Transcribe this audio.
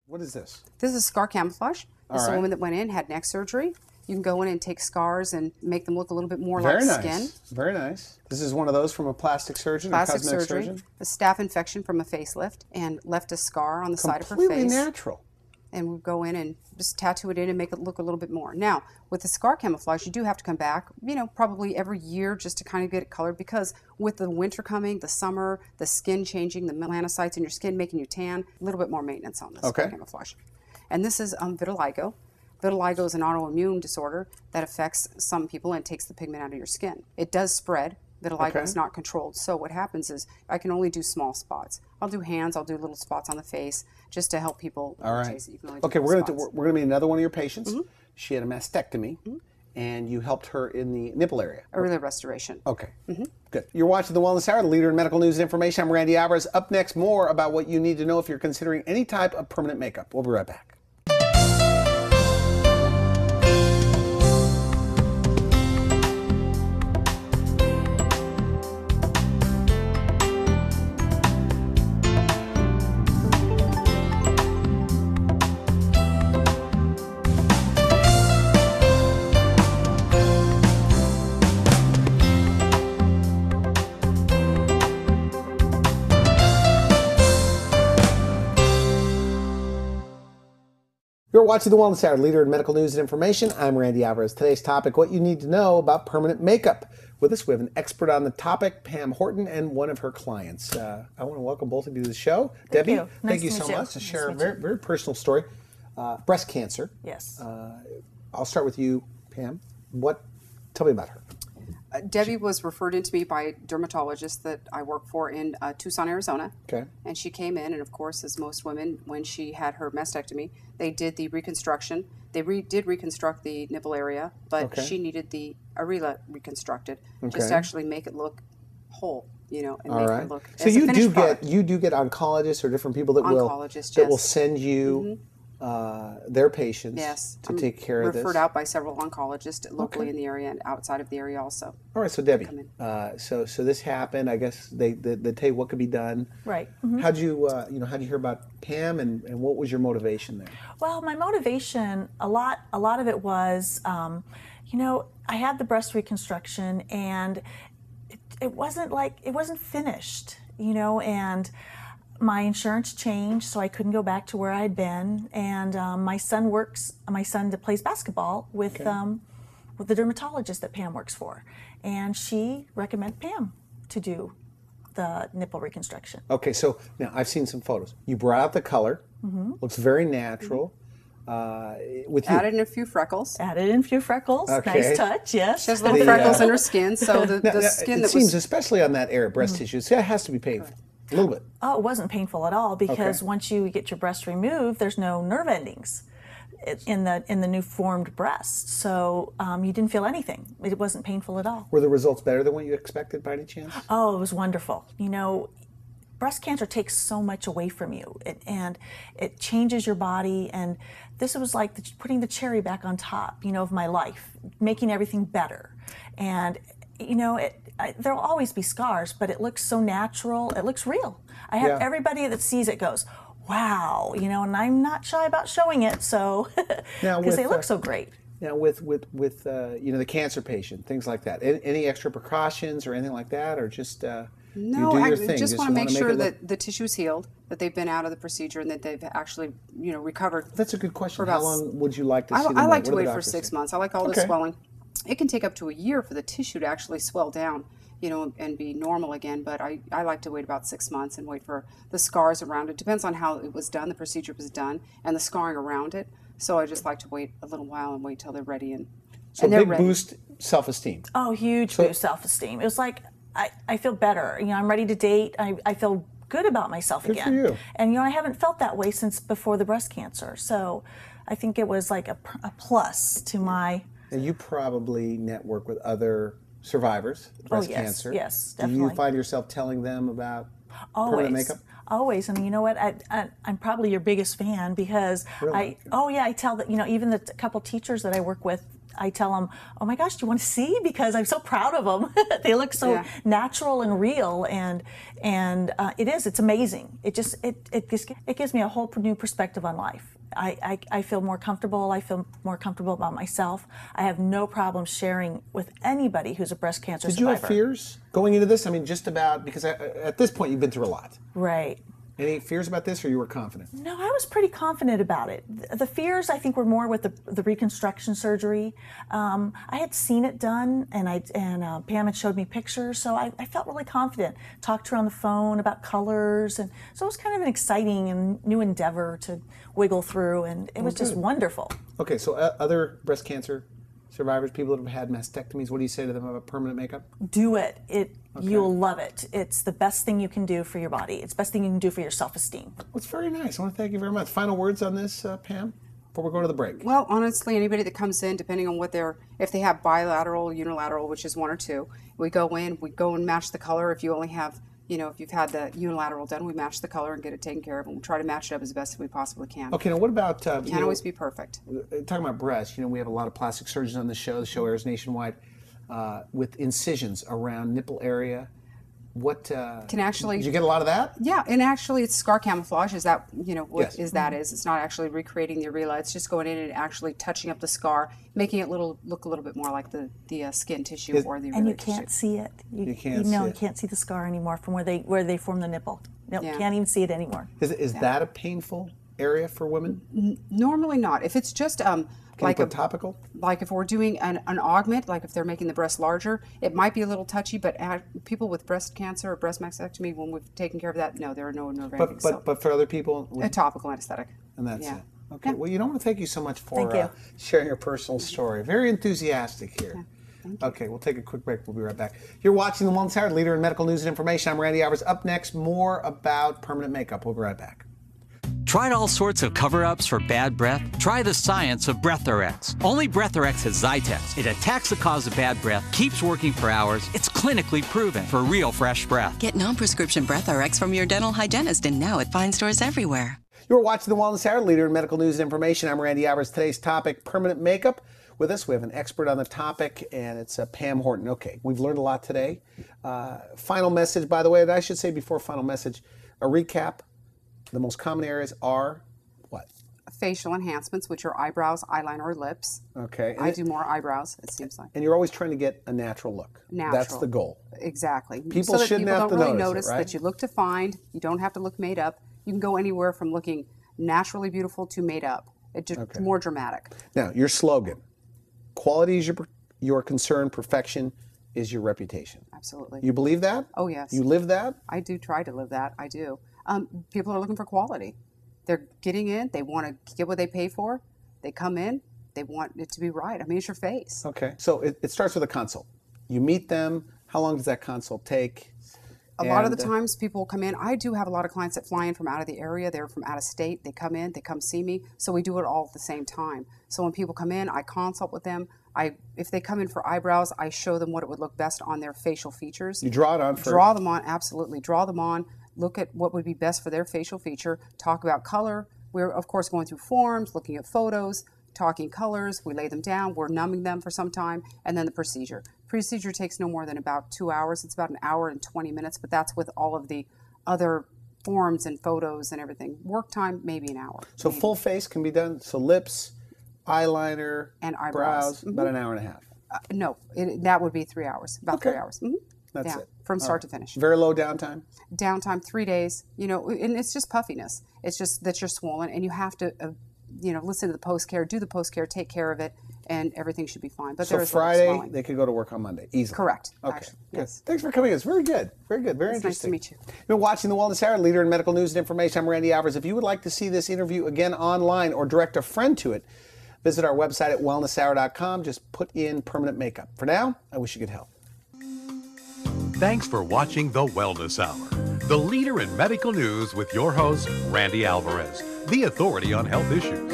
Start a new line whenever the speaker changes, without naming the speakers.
What is this?
This is scar camouflage. This is
All
a
right.
woman that went in, had neck surgery. You can go in and take scars and make them look a little bit more
Very
like
nice.
skin.
Very nice. This is one of those from a plastic surgeon or
Plastic
cosmetic
surgery,
surgeon?
a staph infection from a facelift, and left a scar on the side of her
Completely
face.
natural.
And we go in and just tattoo it in and make it look a little bit more. Now, with the scar camouflage, you do have to come back, probably every year just to kind of get it colored, because with the winter coming, the summer, the skin changing, the melanocytes in your skin making you tan, a little bit more maintenance on this scar camouflage. And this is vitiligo. Vitiligo is an autoimmune disorder that affects some people and takes the pigment out of your skin. It does spread. Vitiligo is not controlled. So what happens is I can only do small spots. I'll do hands, I'll do little spots on the face just to help people.
All right.
Taste it. You can only do
Okay,
little
we're going to meet another one of your patients.
Mm-hmm.
She had a mastectomy, and you helped her in the nipple area.
Early restoration.
Okay, good. You're watching The Wellness Hour, the leader in medical news and information. I'm Randy Alvarez. Up next, more about what you need to know if you're considering any type of permanent makeup. We'll be right back. You're watching The Wellness Hour, leader in medical news and information. I'm Randy Alvarez. Today's topic, what you need to know about permanent makeup. With us, we have an expert on the topic, Pam Horton, and one of her clients. I want to welcome both of you to the show. Debbie, thank you so much to share a very, very personal story. Breast cancer.
Yes.
I'll start with you, Pam. Tell me about her.
Debbie was referred in to me by a dermatologist that I work for in Tucson, Arizona.
Okay.
And she came in, and of course, as most women, when she had her mastectomy, they did the reconstruction. They did reconstruct the nipple area, but she needed the areola reconstructed just to actually make it look whole, and make her look.
So you do get oncologists or different people that will send you their patients to take care of this.
Referred out by several oncologists locally in the area and outside of the area also.
All right, so Debbie, so this happened. I guess they tell you what could be done.
Right.
How'd you hear about Pam, and what was your motivation there?
Well, my motivation, a lot of it was, I had the breast reconstruction, and it wasn't finished, and my insurance changed, so I couldn't go back to where I'd been. And my son plays basketball with the dermatologist that Pam works for, and she recommended Pam to do the nipple reconstruction.
Okay, so now I've seen some photos. You brought out the color. Looks very natural. With you.
Added in a few freckles.
Okay.
Nice touch, yes.
She has little freckles in her skin, so the skin
it seems, especially on that area, breast tissue, it has to be painful. A little bit.
Oh, it wasn't painful at all, because once you get your breast removed, there's no nerve endings in the new formed breast. So you didn't feel anything. It wasn't painful at all.
Were the results better than what you expected by any chance?
Oh, it was wonderful. Breast cancer takes so much away from you, and it changes your body. And this was like putting the cherry back on top, of my life, making everything better. And there'll always be scars, but it looks so natural. It looks real. I have everybody that sees it goes, wow, and I'm not shy about showing it, so because they look so great.
Now, with the cancer patient, things like that. Any extra precautions or anything like that, or just
no?
you do your
I
thing.
just want to make
make
sure that the tissue's healed, that they've been out of the procedure, and that they've actually recovered.
That's a good question. How long would you like to see them?
I like to wait for 6 months. I like all the swelling. It can take up to a year for the tissue to actually swell down, and be normal again. But I like to wait about 6 months and wait for the scars around it. Depends on how it was done, the procedure was done, and the scarring around it. So I just like to wait a little while and wait till they're ready.
So big boost self-esteem.
Oh, huge boost self-esteem. It was like, I feel better. I'm ready to date. I feel good about myself again.
Good for you.
And I haven't felt that way since before the breast cancer. So I think it was like a plus to my...
And you probably network with other survivors of breast cancer.
Yes, definitely.
Do you find yourself telling them about permanent makeup?
Always. And you know what? I'm probably your biggest fan, because
Really?
I tell that, even the couple teachers that I work with, I tell them, oh my gosh, do you want to see? Because I'm so proud of them. They look so natural and real, and it's amazing. It gives me a whole new perspective on life. I feel more comfortable. I feel more comfortable about myself. I have no problem sharing with anybody who's a breast cancer survivor.
Did you have fears going into this? I mean, just about, because at this point you've been through a lot.
Right.
Any fears about this, or you were confident?
No, I was pretty confident about it. The fears, I think, were more with the reconstruction surgery. I had seen it done, and Pam had showed me pictures, so I felt really confident. Talked to her on the phone about colors, and so it was kind of an exciting and new endeavor to wiggle through, and it was just wonderful.
Okay, so other breast cancer survivors, people that have had mastectomies, what do you say to them about permanent makeup?
Do it. You'll love it. It's the best thing you can do for your body. It's the best thing you can do for your self-esteem.
Well, it's very nice. I want to thank you very much. Final words on this, Pam, before we go to the break.
Well, honestly, anybody that comes in, depending on what if they have bilateral, unilateral, which is one or two, we go and match the color. If you only have, if you've had the unilateral done, we match the color and get it taken care of, and we try to match it up as best as we possibly can.
Okay, now what about...
Can't always be perfect.
Talking about breasts, we have a lot of plastic surgeons on the show. The show airs nationwide with incisions around nipple area. What
can actually...
Did you get a lot of that?
Yeah, and actually it's scar camouflage. Is that, what
Yes.
is? It's not actually recreating the areola. It's just going in and actually touching up the scar, making it look a little bit more like the skin tissue or the areola
And you
tissue.
can't see it.
You can't see it.
You can't see the scar anymore from where they form the nipple. No, can't even see it anymore.
Is that a painful area for women?
Normally not. If it's just
Can you put topical?
Like if we're doing an augment, like if they're making the breast larger, it might be a little touchy, but people with breast cancer or breast mastectomy, when we've taken care of that, no, there are no nerve endings.
But for other people?
A topical anesthetic.
And that's
Yeah.
it. Okay, well, I want to thank you so much for
Thank you.
sharing your personal story. Very enthusiastic here.
Thank you.
Okay, we'll take a quick break. We'll be right back. You're watching The Wellness Hour, leader in medical news and information. I'm Randy Alvarez. Up next, more about permanent makeup. We'll be right back.
Tried all sorts of cover-ups for bad breath? Try the science of BreathRx. Only BreathRx has Zytex. It attacks the cause of bad breath, keeps working for hours. It's clinically proven for real fresh breath.
Get non-prescription BreathRx from your dental hygienist and now at fine stores everywhere.
You're watching The Wellness Hour, leader in medical news and information. I'm Randy Alvarez. Today's topic, permanent makeup. With us, we have an expert on the topic, and it's Pam Horton. Okay, we've learned a lot today. Final message, by the way, and I should say before final message, a recap. The most common areas are what?
Facial enhancements, which are eyebrows, eyeliner, or lips.
Okay.
I do more eyebrows, it seems like.
And you're always trying to get a natural look.
Natural.
That's the goal.
Exactly.
People
so that
shouldn't
people
have
don't
to
really
notice it, right?
that you look defined. You don't have to look made up. You can go anywhere from looking naturally beautiful to made up. It's just more dramatic.
Now, your slogan, quality is your concern, perfection is your reputation.
Absolutely.
You believe that?
Oh, yes.
You live that?
I do try to live that. I do. People are looking for quality. They're getting in. They want to get what they pay for. They come in. They want it to be right. I mean, it's your face.
Okay. So it starts with a consult. You meet them. How long does that consult take?
A lot of the times people come in. I do have a lot of clients that fly in from out of the area. They're from out of state. They come in. They come see me. So we do it all at the same time. So when people come in, I consult with them. If they come in for eyebrows, I show them what it would look best on their facial features.
You draw it on first.
Draw them on, absolutely. Draw them on. Look at what would be best for their facial feature. Talk about color. We're, of course, going through forms, looking at photos, talking colors. We lay them down. We're numbing them for some time. And then the procedure. Procedure takes no more than about 2 hours. It's about 1 hour and 20 minutes, but that's with all of the other forms and photos and everything. Work time, maybe an hour.
So full face can be done. So lips, eyeliner,
and eyebrows.
brows, about 1.5 hours.
No, that would be 3 hours, about 3 hours.
That's it.
From start to finish.
Very low downtime?
Downtime, 3 days, and it's just puffiness. It's just that you're swollen, and you have to, listen to the post-care, do the post-care, take care of it, and everything should be fine. But
So Friday, they could go to work on Monday, easily.
Correct.
Okay,
actually,
good.
yes.
Thanks for coming. It's very good. Very good. Very
It's nice to
interesting.
meet you.
You've been watching The Wellness Hour, leader in medical news and information. I'm Randy Alvarez. If you would like to see this interview again online or direct a friend to it, visit our website at wellnesshour.com. Just put in permanent makeup. For now, I wish you good health.
Thanks for watching The Wellness Hour, the leader in medical news with your host, Randy Alvarez, the authority on health issues.